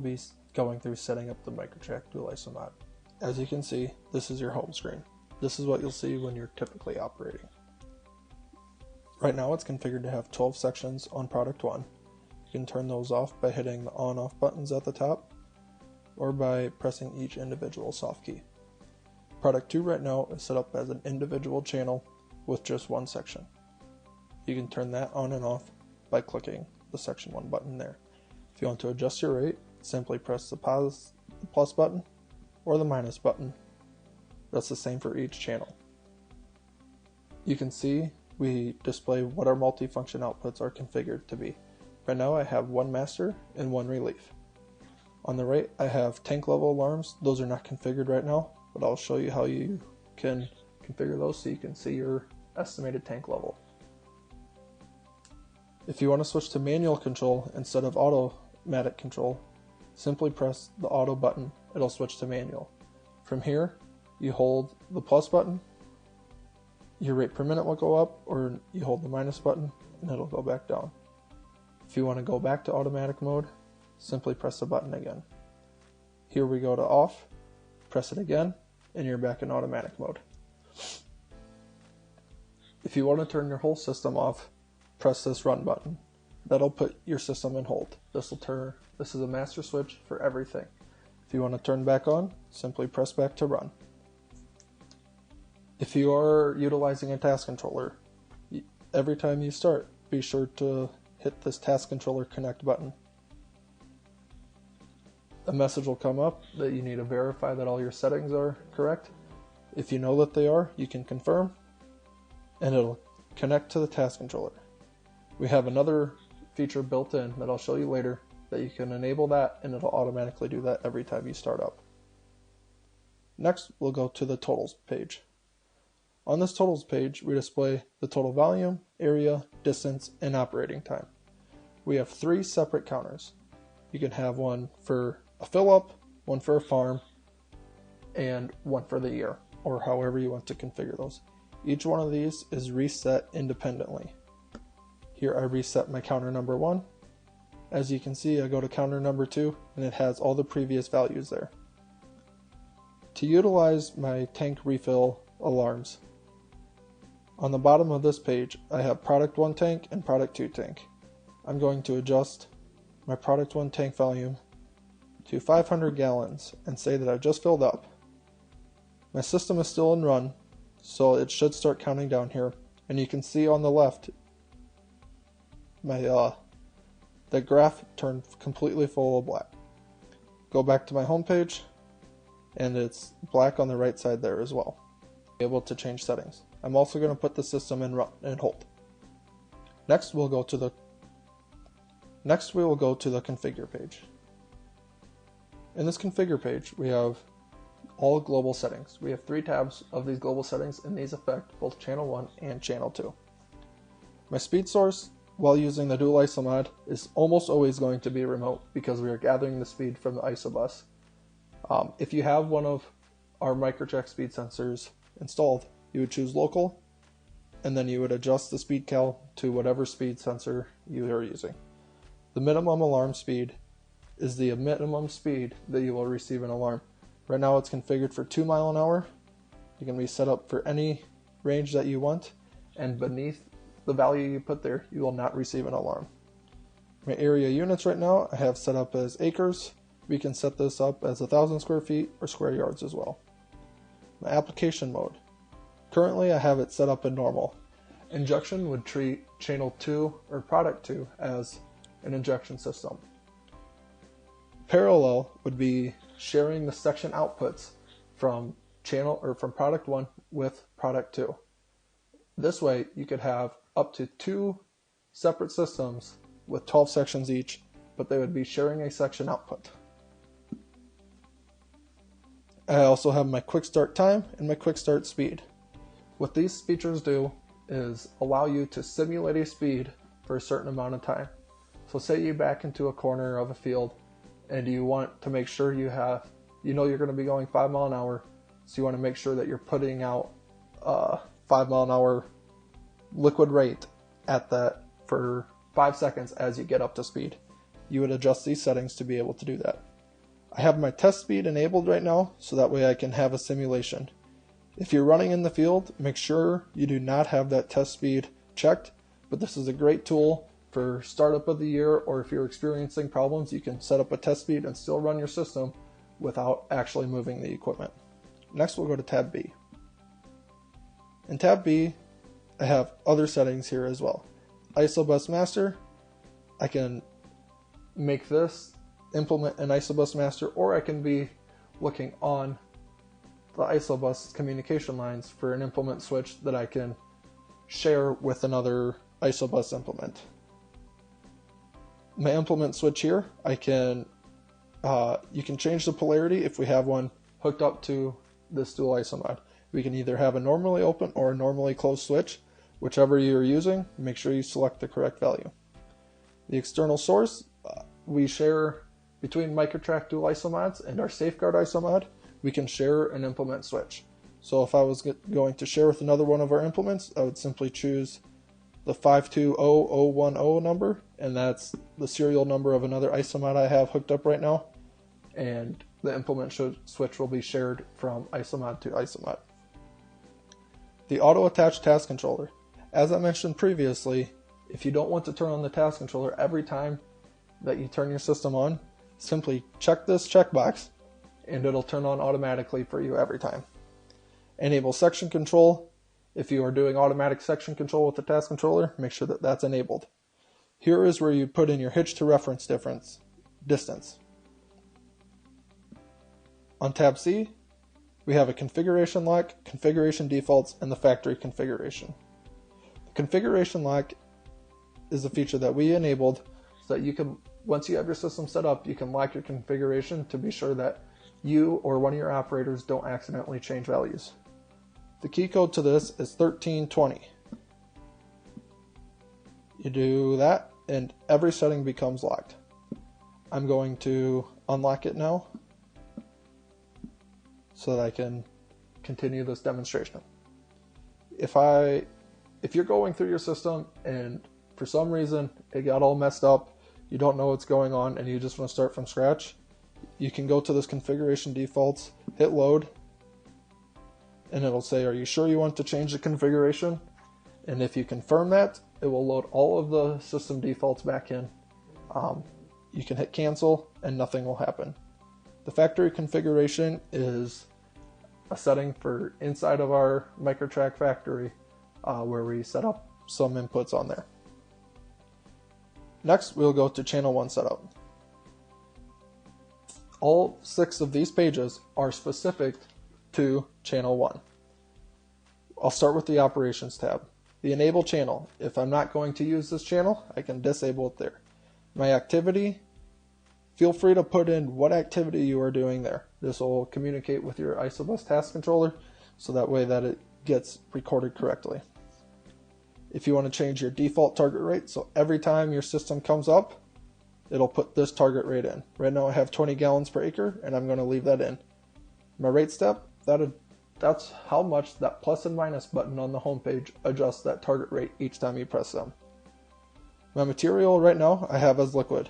be going through setting up the Micro-Trak Dual ISOmod. As you can see, this is your home screen. This is what you'll see when you're typically operating. Right now it's configured to have 12 sections on product 1. You can turn those off by hitting the on-off buttons at the top or by pressing each individual soft key. Product 2 right now is set up as an individual channel with just one section. You can turn that on and off by clicking the section 1 button there. If you want to adjust your rate, simply press the plus button or the minus button. That's the same for each channel. You can see we display what our multifunction outputs are configured to be. Right now I have one master and one relief. On the right I have tank level alarms. Those are not configured right now, but I'll show you how you can configure those so you can see your estimated tank level. If you want to switch to manual control instead of automatic control, simply press the auto button. It'll switch to manual. From here, you hold the plus button, your rate per minute will go up, or you hold the minus button and it'll go back down. If you want to go back to automatic mode, simply press the button again. Here we go to off, press it again, and you're back in automatic mode. If you want to turn your whole system off, press this run button. That'll put your system in hold. This is a master switch for everything. If you want to turn back on, simply press back to run. If you are utilizing a task controller, every time you start, be sure to hit this task controller connect button. A message will come up that you need to verify that all your settings are correct. If you know that they are, you can confirm and it'll connect to the task controller. We have another feature built in that I'll show you later that you can enable that and it'll automatically do that every time you start up. Next, we'll go to the totals page. On this totals page, we display the total volume, area, distance, and operating time. We have 3 separate counters. You can have one for a fill-up, one for a farm, and one for the year, or however you want to configure those. Each one of these is reset independently. Here I reset my counter number 1. As you can see, I go to counter number 2 and it has all the previous values there. To utilize my tank refill alarms, on the bottom of this page I have product 1 tank and product 2 tank. I'm going to adjust my product 1 tank volume to 500 gallons and say that I've just filled up. My system is still in run, so it should start counting down here, and you can see on the left the graph turned completely full of black. Go back to my home page and it's black on the right side there as well. Be able to change settings. I'm also going to put the system in run and hold. Next we will go to the configure page. In this configure page we have all global settings. We have 3 tabs of these global settings and these affect both channel 1 and channel 2. My speed source while using the dual ISOmod is almost always going to be remote because we are gathering the speed from the Isobus. If you have one of our Micro-Trak speed sensors installed, you would choose local and then you would adjust the speed cal to whatever speed sensor you are using. The minimum alarm speed is the minimum speed that you will receive an alarm. Right now it's configured for 2 miles an hour. You can be set up for any range that you want, and beneath the value you put there, you will not receive an alarm. My area units right now I have set up as acres. We can set this up as 1,000 square feet or square yards as well. My application mode. Currently I have it set up in normal. Injection would treat channel 2 or product 2 as an injection system. Parallel would be sharing the section outputs from channel or from product 1 with product 2. This way you could have up to 2 separate systems with 12 sections each, but they would be sharing a section output. I also have my quick start time and my quick start speed. What these features do is allow you to simulate a speed for a certain amount of time. So say you back into a corner of a field and you want to make sure you know you're going to be going 5 miles an hour, so you want to make sure that you're putting out 5 mile an hour liquid rate at that for 5 seconds as you get up to speed. You would adjust these settings to be able to do that. I have my test speed enabled right now, so that way I can have a simulation. If you're running in the field, make sure you do not have that test speed checked, but this is a great tool for startup of the year, or if you're experiencing problems, you can set up a test speed and still run your system without actually moving the equipment. Next, we'll go to tab B. In tab B, I have other settings here as well. Isobus Master, I can make this implement an Isobus Master, or I can be looking on the Isobus communication lines for an implement switch that I can share with another Isobus implement. My implement switch here, I can you can change the polarity if we have one hooked up to this dual ISOmod. We can either have a normally open or a normally closed switch. Whichever you're using, make sure you select the correct value. The external source, we share between Micro-Trak Dual ISOmods and our Safeguard ISOmod, we can share an implement switch. So if I was going to share with another one of our implements, I would simply choose the 520010 number, and that's the serial number of another ISOmod I have hooked up right now, and the implement switch will be shared from ISOmod to ISOmod. The auto-attached task controller. As I mentioned previously, if you don't want to turn on the task controller every time that you turn your system on, simply check this checkbox and it'll turn on automatically for you every time. Enable section control. If you are doing automatic section control with the task controller, make sure that that's enabled. Here is where you put in your hitch to reference distance. On tab C, we have a configuration lock, configuration defaults, and the factory configuration. The configuration lock is a feature that we enabled so that you can, once you have your system set up, you can lock your configuration to be sure that you or one of your operators don't accidentally change values. The key code to this is 1320. You do that and every setting becomes locked. I'm going to unlock it now so that I can continue this demonstration. If you're going through your system and for some reason it got all messed up, you don't know what's going on, and you just want to start from scratch, you can go to this configuration defaults, hit load, and it'll say, are you sure you want to change the configuration? And if you confirm that, it will load all of the system defaults back in. You can hit cancel and nothing will happen. The factory configuration is a setting for inside of our Micro-Trak factory where we set up some inputs on there. Next, we'll go to channel 1 setup. All 6 of these pages are specific to channel 1. I'll start with the operations tab. The enable channel. If I'm not going to use this channel, I can disable it there. My activity, feel free to put in what activity you are doing there. This will communicate with your Isobus task controller so that way that it gets recorded correctly. If you want to change your default target rate, so every time your system comes up, it'll put this target rate in. Right now I have 20 gallons per acre, and I'm going to leave that in. My rate step, that's how much that plus and minus button on the home page adjusts that target rate each time you press them. My material right now I have as liquid.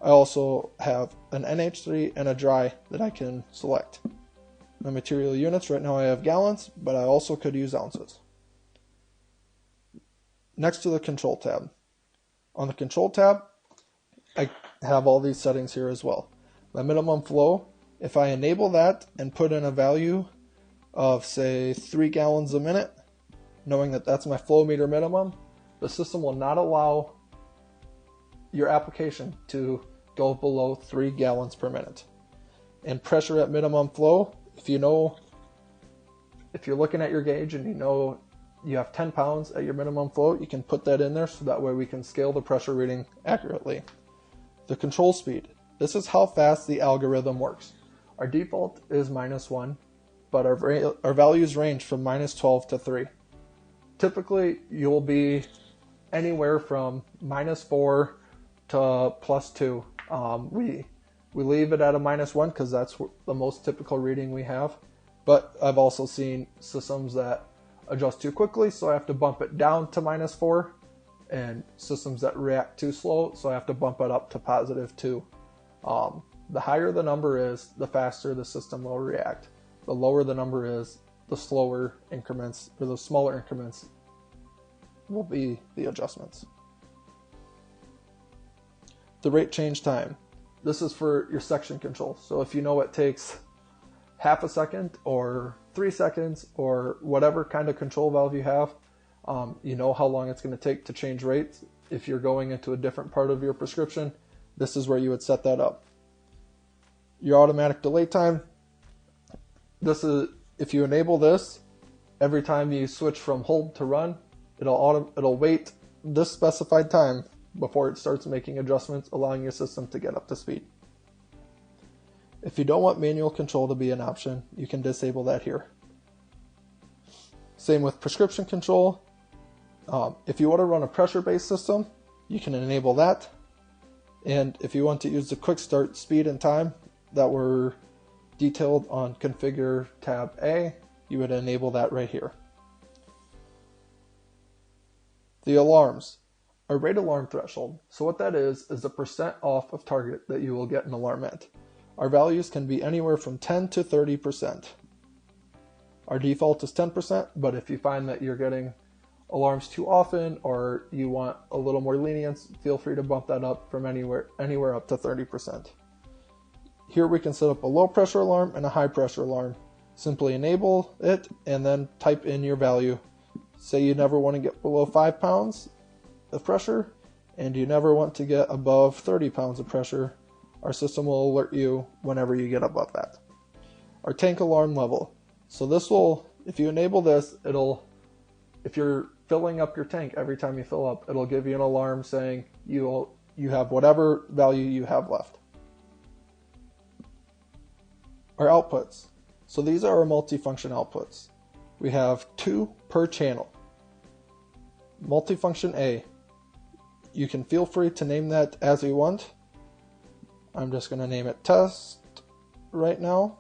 I also have an NH3 and a dry that I can select. My material units right now I have gallons, but I also could use ounces. Next to the control tab. On the control tab, I have all these settings here as well. My minimum flow, if I enable that and put in a value of say 3 gallons a minute, knowing that that's my flow meter minimum, the system will not allow your application to go below 3 gallons per minute. And pressure at minimum flow, if you're looking at your gauge and you know you have 10 pounds at your minimum flow, you can put that in there so that way we can scale the pressure reading accurately. The control speed. This is how fast the algorithm works. Our default is -1, but our values range from -12 to 3. Typically, you'll be anywhere from -4 to +2. We leave it at a -1 because that's the most typical reading we have. But I've also seen systems that adjust too quickly, so I have to bump it down to -4, and systems that react too slow, so I have to bump it up to +2. The higher the number is, the faster the system will react. The lower the number is, the slower increments, or the smaller increments will be the adjustments. The rate change time. This is for your section control. So if you know it takes half a second or 3 seconds or whatever kind of control valve you have, you know how long it's going to take to change rates. If you're going into a different part of your prescription, this is where you would set that up. Your automatic delay time. This is, if you enable this, every time you switch from hold to run, it'll wait this specified time before it starts making adjustments, allowing your system to get up to speed. If you don't want manual control to be an option, you can disable that here. Same with prescription control. If you want to run a pressure-based system, you can enable that. And if you want to use the quick start speed and time that were detailed on Configure tab A, you would enable that right here. The alarms. A rate alarm threshold. So what that is the percent off of target that you will get an alarm at. Our values can be anywhere from 10 to 30%. Our default is 10%, but if you find that you're getting alarms too often or you want a little more lenience, feel free to bump that up from anywhere up to 30%. Here we can set up a low pressure alarm and a high pressure alarm. Simply enable it and then type in your value. Say you never want to get below 5 pounds of pressure and you never want to get above 30 pounds of pressure. Our system will alert you whenever you get above that. Our tank alarm level. So this will, if you enable this, if you're filling up your tank every time you fill up, it'll give you an alarm saying you have whatever value you have left. Our outputs. So these are our multifunction outputs. We have 2 per channel. Multifunction A. You can feel free to name that as you want. I'm just going to name it test right now.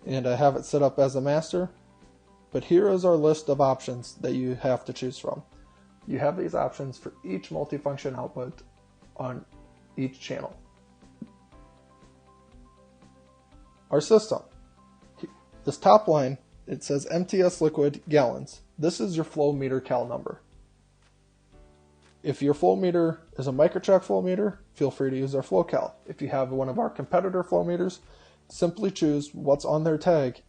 And I have it set up as a master. But here is our list of options that you have to choose from. You have these options for each multifunction output on each channel. Our system. This top line, it says MTS liquid gallons. This is your flow meter cal number. If your flow meter is a Micro-Trak flow meter, feel free to use our flow cal. If you have one of our competitor flow meters, simply choose what's on their tag,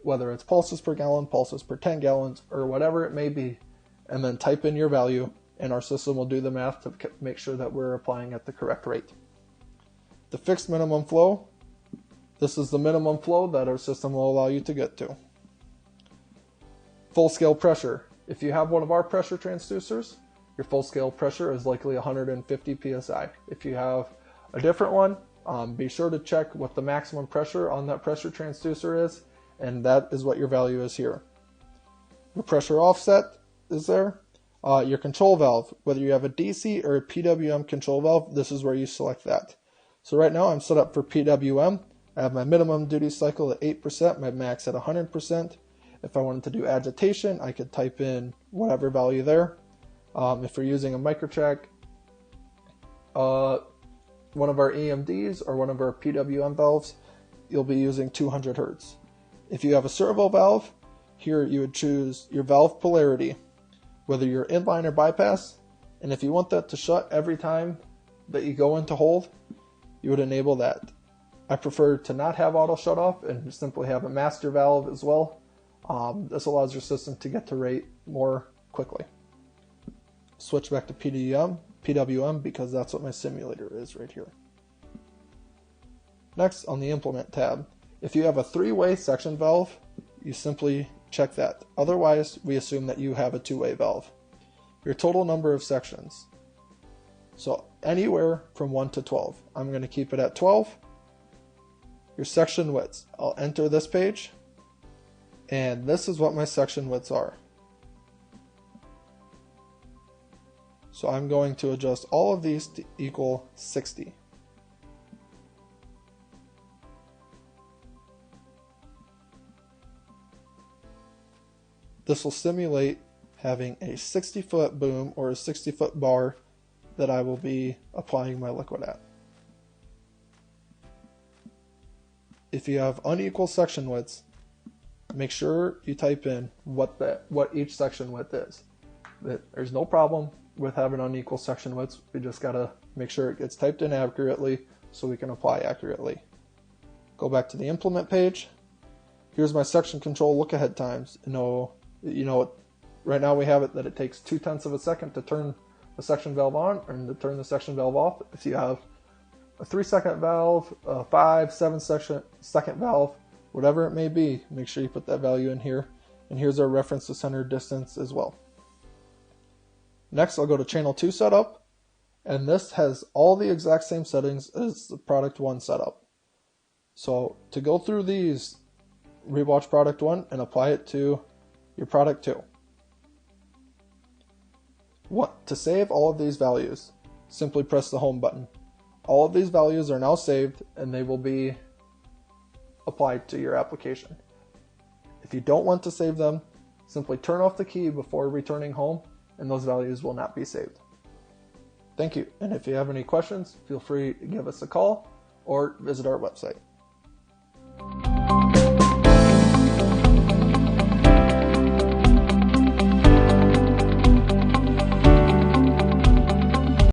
whether it's pulses per gallon, pulses per 10 gallons, or whatever it may be, and then type in your value, and our system will do the math to make sure that we're applying at the correct rate. The fixed minimum flow. This is the minimum flow that our system will allow you to get to. Full scale pressure. If you have one of our pressure transducers, your full scale pressure is likely 150 psi. If you have a different one, be sure to check what the maximum pressure on that pressure transducer is, and that is what your value is here. The pressure offset is there. Your control valve, whether you have a DC or a PWM control valve, this is where you select that. So right now I'm set up for PWM. I have my minimum duty cycle at 8%, my max at 100%. If I wanted to do agitation, I could type in whatever value there. If you're using a Micro-Trak, one of our EMDs or one of our PWM valves, you'll be using 200 Hertz. If you have a servo valve, here you would choose your valve polarity, whether you're inline or bypass, and if you want that to shut every time that you go into hold, you would enable that. I prefer to not have auto shut off and simply have a master valve as well. This allows your system to get to rate more quickly. Switch back to PWM because that's what my simulator is right here. Next, on the implement tab, if you have a 3-way section valve, you simply check that. Otherwise, we assume that you have a 2-way valve. Your total number of sections. So anywhere from 1 to 12. I'm going to keep it at 12. Your section widths. I'll enter this page, and this is what my section widths are. So I'm going to adjust all of these to equal 60. This will simulate having a 60-foot boom or a 60-foot bar that I will be applying my liquid at. if you have unequal section widths, make sure you type in what each section width is. There's no problem with having unequal section widths. We just gotta make sure it gets typed in accurately so we can apply accurately. Go back to the implement page. Here's my section control look ahead times. Right now we have it that it takes 0.2 of a second to turn the section valve on and to turn the section valve off. If you have a 3-second valve, a 5, 7-second valve, whatever it may be, make sure you put that value in here. And here's our reference to center distance as well. Next, I'll go to channel 2 setup, and this has all the exact same settings as the product 1 setup. So to go through these, rewatch product 1 and apply it to your product 2. To save all of these values, simply press the home button. All of these values are now saved and they will be applied to your application. If you don't want to save them, simply turn off the key before returning home and those values will not be saved. Thank you, and if you have any questions, feel free to give us a call or visit our website.